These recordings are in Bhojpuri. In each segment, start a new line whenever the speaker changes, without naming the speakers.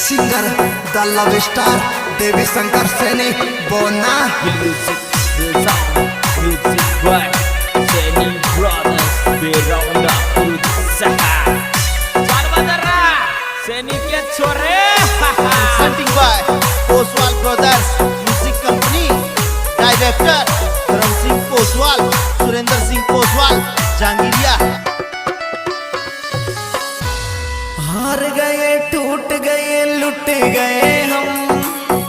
सिंगर द लव स्टार देवी शंकर सैनी बोना
सैनी के छोरे
Presenting by Oswal Brothers Music Company. Director Dharam Singh Oswal, Surinder Singh Oswal, Jangiriya.
हार गए टूट गए लुट गए हम,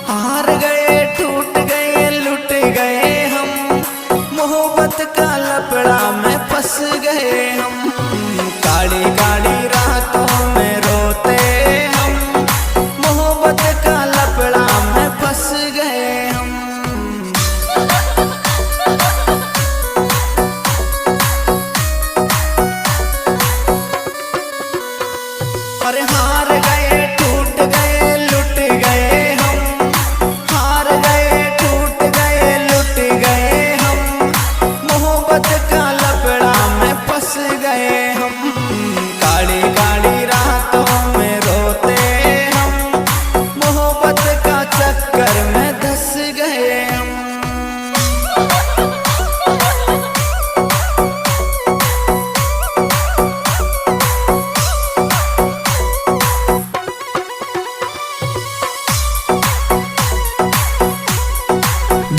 हार गए टूट गए लुट गए हम, मोहब्बत का लपड़ा में फंस गए हम, काली काली रातों में रोते हम, मोहब्बत का लपड़ा में फंस गए हम। अरे हार गए टूट गए लुट गए हम, हार गए टूट गए लुट गए हम, मोहब्बत का लपड़ा में फंस गए हम, काली काली रातों में रोते हम, मोहब्बत का चक्कर में धंस गए हम।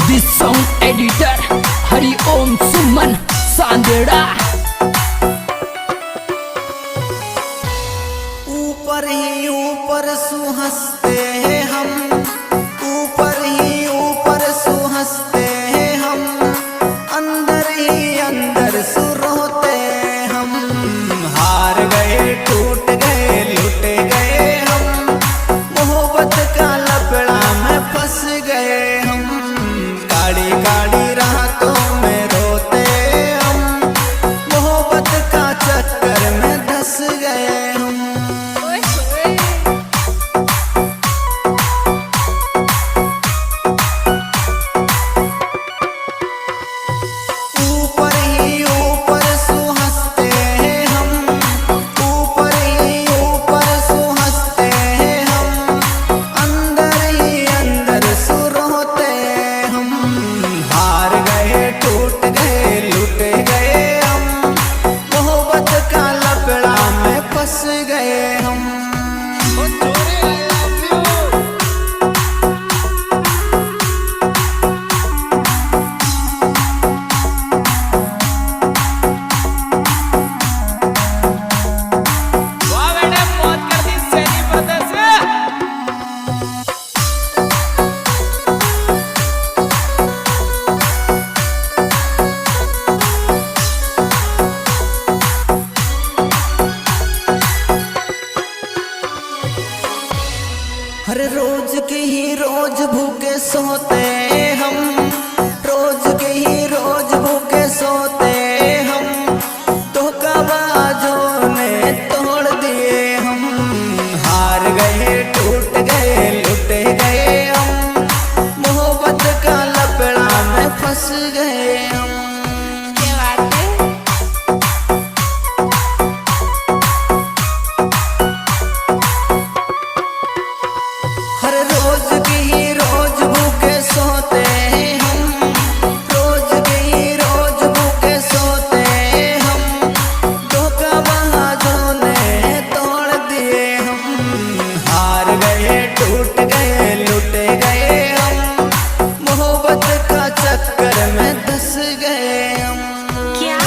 This song editor Hari Om Suman Sandera.
ऊपर ही ऊपर सुहंसते हैं हम, ऊपर ही ऊपर सुहंसते हैं हम, अंदर ही अंदर सुरोते हम, हार गए टूट गए लुट गए हम, मोहब्बत का लपड़ा में फंस गए हम, काली काली रातों में रोते हम, मोहब्बत का चक्कर में धंस गए हम। ऊपर ही ऊपर सुहंसते हैं हम, ऊपर ही ऊपर सुहंसते हैं हम, अंदर ही अंदर सुरोते हम, हार गए टूट गए लुट गए हम, मोहब्बत का लपड़ा में फंस गए हम।
वाह बेटे मौत कर दी सैनी ब्रदर्स।
हर रोज के ही रोज भूखे सोते हम, रोज के ही रोज भूखे सोते हम, धोखाबाजों ने तोड़ दिए हम, हार गए टूट गए लुट गए हम, मोहब्बत का लपड़ा में फंस गए हम। हर रोज की ही रोज भूखे सोते हम, रोज की ही रोज भूखे सोते हम, धोखाबाजों ने तोड़ दिए हम, हार गए टूट गए लुट गए हम, मोहब्बत का चक्कर में धंस गए हम।
क्या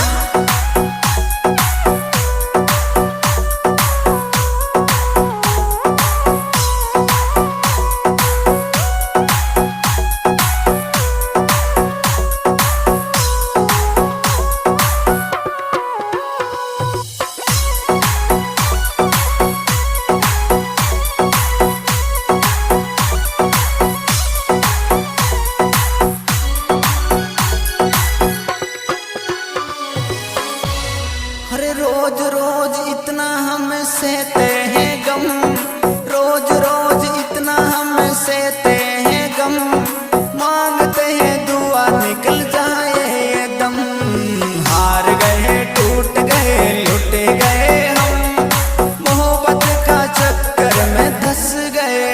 अरे रोज रोज इतना हम सहते हैं गम, रोज रोज इतना हम सहते हैं गम, मांगते हैं दुआ निकल जाए ये दम, हार गए टूट गए लुट गए हम, मोहब्बत का चक्कर में धंस गए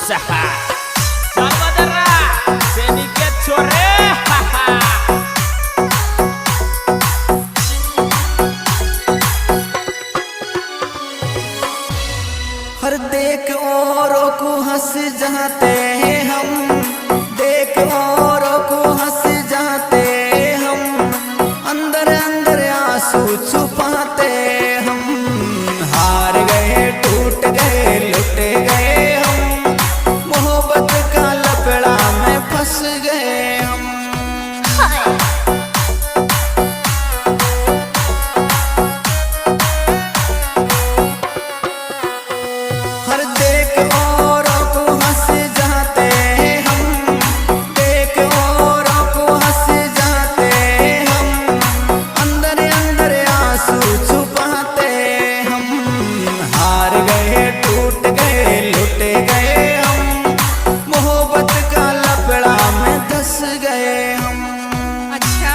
सहा चल बदरा सैनिक के छोरे
हर देख औरों को हंस जाते हैं हम, देख औरों को हंस जाते हम, अंदर अंदर आंसू छुपाते हम। हार गए टूट गए लुट गए हम, मोहब्बत का लफड़ा में फंस गए हम। हर देख औरों को हंस जाते हम, देख औरों को हंस जाते हम, अंदर अंदर आंसू छुपाते हम। हार गए टूट गए लुट गए हम, मोहब्बत का लफड़ा में धंस गए हम।
अच्छा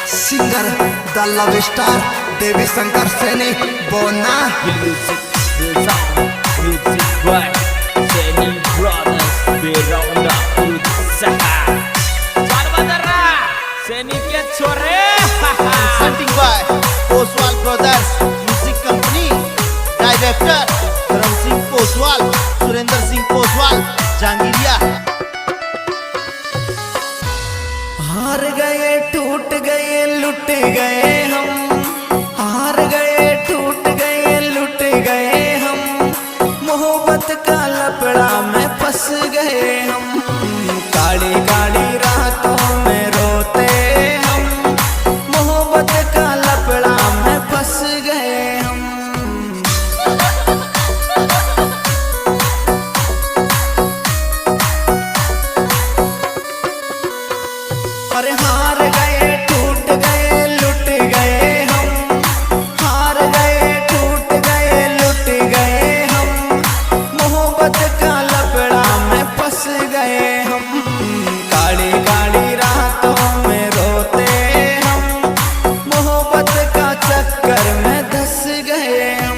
सिंगर द लव स्टार देवी शंकर सैनी बोना।
म्यूजिक बाय सैनिक ब्रदर्स बेरौंदा सहा चल बदरा सैनिक के छोरे
Presenting by Oswal Brothers Music Company, Director Dharam Singh Poswal, Surinder Singh Poswal, Jangiria।
हार गए टूट गए लुट गए हम, हार गए टूट गए लुट गए हम, मोहब्बत का लफड़ा में फंस गए हम। काली काली रातों में रोते हम, मोहब्बत का लफड़ा में फंस गए हम। अरे हार गए टूट गए लुट गए हम, हार गए टूट गए लुट गए हम, मोहब्बत का लफड़ा में फंस गए हम। काली काली रातों में रोते हम, मोहब्बत का चक्कर में धंस गए हम।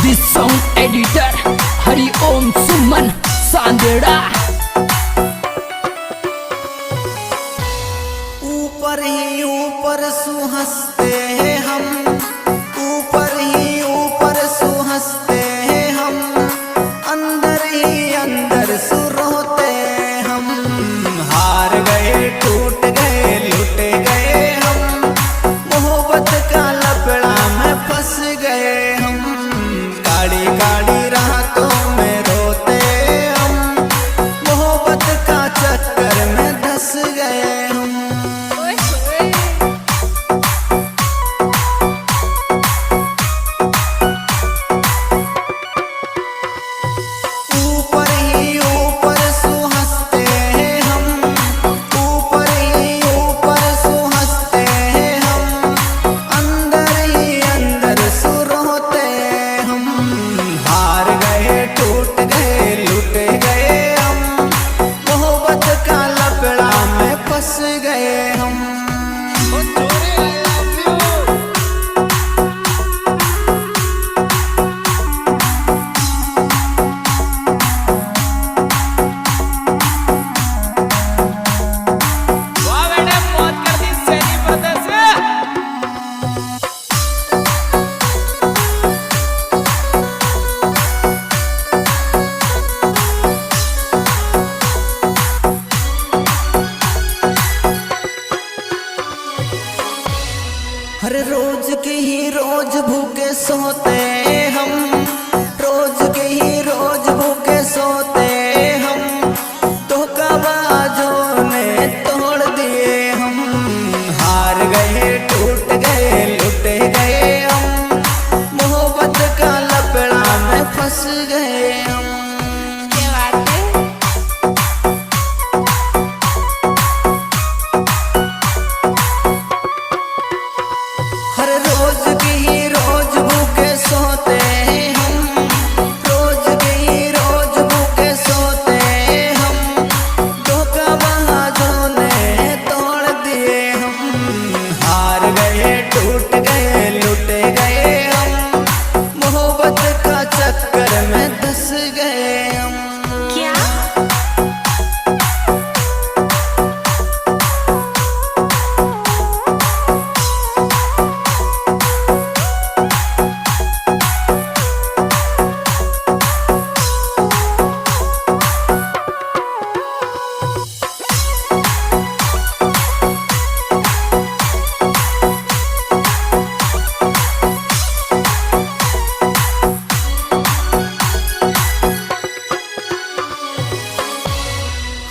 दिस सॉन्ग एडिटर हरि ओम सुमन सांदेड़ा।
ऊपर ही ऊपर सुहंसते हैं हम, ऊपर ही ऊपर सुहंसते हैं हम, अंदर ही अंदर सुरोते हम। हार गए टूट गए लुट गए हम, मोहब्बत का लफड़ा में फंस गए हम। काली काली रातों में रोते हम, मोहब्बत का चक्कर में धंस गए हम।
ओए होए
ऊपर ही ऊपर सुहंसते हैं हम, ऊपर ही ऊपर सुहंसते हैं हम, अंदर की ही रोज भूखे सोते हम, रोज की ही रोज भूखे सोते हम, धोखाबाजों ने तोड़ दिए हम। हार गए टूट गए लुट गए हम, मोहब्बत का लपड़ा में फंस गए हम।
क्या बात है।
हर रोज की ही रोज भूखे सोते हम, रोज की ही रोज भूखे सोते हम, धोखाबाजों ने तोड़ दिए हम। हार गए टूट गए लुट गए हम, मोहब्बत का चक्कर में धंस गए हम।
क्या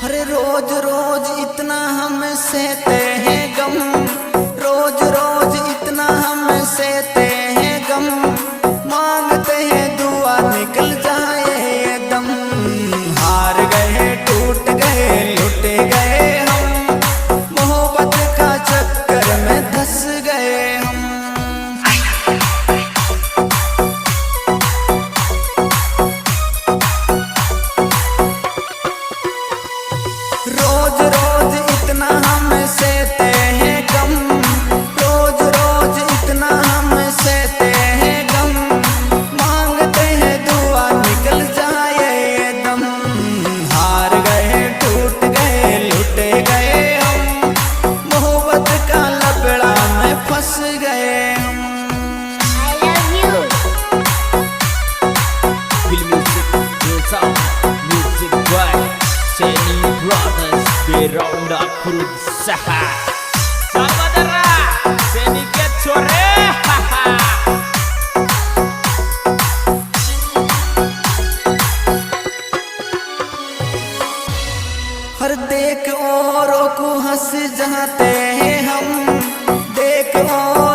अरे रोज रोज इतना हम सहते हैं गम, रोज रोज इतना हम सहते हैं गम, मांगते हैं दुआ निकल जाए ये दम। हार गए टूट गए लुट गए हम, मोहब्बत का चक्कर में धंस गए हम। रोज रोज इतना हम सहते हैं गम, रोज रोज इतना हम सहते हैं गम, मांगते हैं दुआ निकल जाए ये दम। हार गए टूट गए लुट गए हम, मोहब्बत का लपड़ा में फंस गए हम।
I love you।
Feel music, feel sound, music by Seni Brothers, Berong da Berusaha. Saudara, Seni Kecore, haha.
हर देख औरों को हंस जाते हैं हम, देख और